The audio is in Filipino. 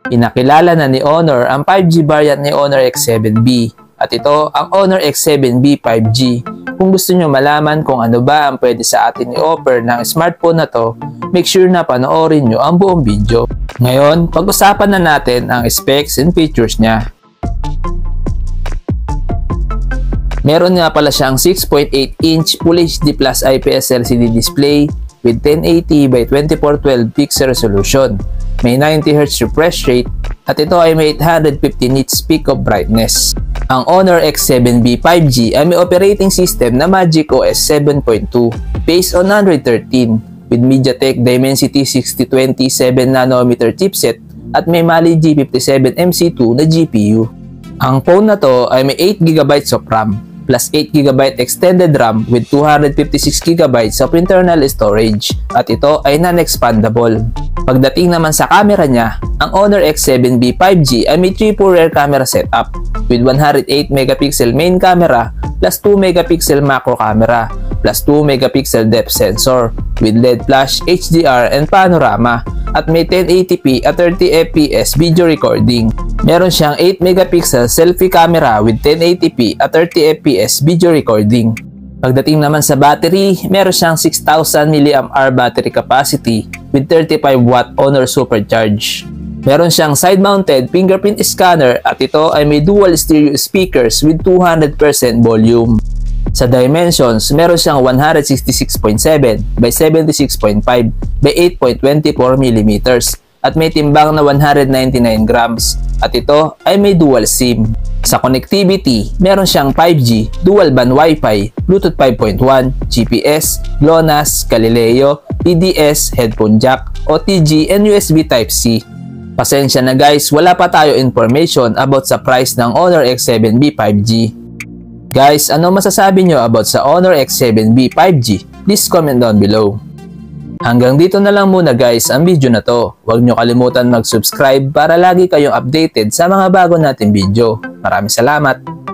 Pinakilala na ni Honor ang 5G variant ni Honor X7B at ito ang Honor X7B 5G. Kung gusto nyo malaman kung ano ba ang pwede sa atin i-offer ng smartphone na to, make sure na panoorin nyo ang buong video. Ngayon, pag-usapan na natin ang specs and features niya. Meron nga pala siyang 6.8-inch Full HD Plus IPS LCD display with 1080 by 2412 pixel resolution. May 90Hz refresh rate at ito ay may 850 nits peak of brightness. Ang Honor X7B 5G ay may operating system na Magic OS 7.2 based on Android 13 with MediaTek Dimensity 6020 7nm chipset at may Mali G57 MC2 na GPU. Ang phone na to ay may 8GB of RAM plus 8GB extended RAM with 256GB of internal storage at ito ay non-expandable. Pagdating naman sa camera niya, ang Honor X7B 5G ay may triple rear camera setup with 108MP main camera plus 2MP macro camera plus 2MP depth sensor with LED flash, HDR, and panorama at may 1080p at 30fps video recording. Meron siyang 8MP selfie camera with 1080p at 30fps video recording. Pagdating naman sa battery, meron siyang 6,000 mAh battery capacity with 35W Honor Supercharge. Meron siyang side-mounted fingerprint scanner at ito ay may dual stereo speakers with 200% volume. Sa dimensions, meron siyang 166.7 by 76.5 by 8.24mm at may timbang na 199 grams at ito ay may dual SIM. Sa connectivity, meron siyang 5G, dual band Wi-Fi, Bluetooth 5.1, GPS, GLONASS, Galileo, PDS, headphone jack, OTG, and USB Type-C. Pasensya na guys, wala pa tayo information about sa price ng Honor X7B 5G. Guys, ano masasabi nyo about sa Honor X7B 5G? Please comment down below. Hanggang dito na lang muna guys ang video na to. Huwag nyo kalimutan mag-subscribe para lagi kayong updated sa mga bago nating video. Maraming salamat!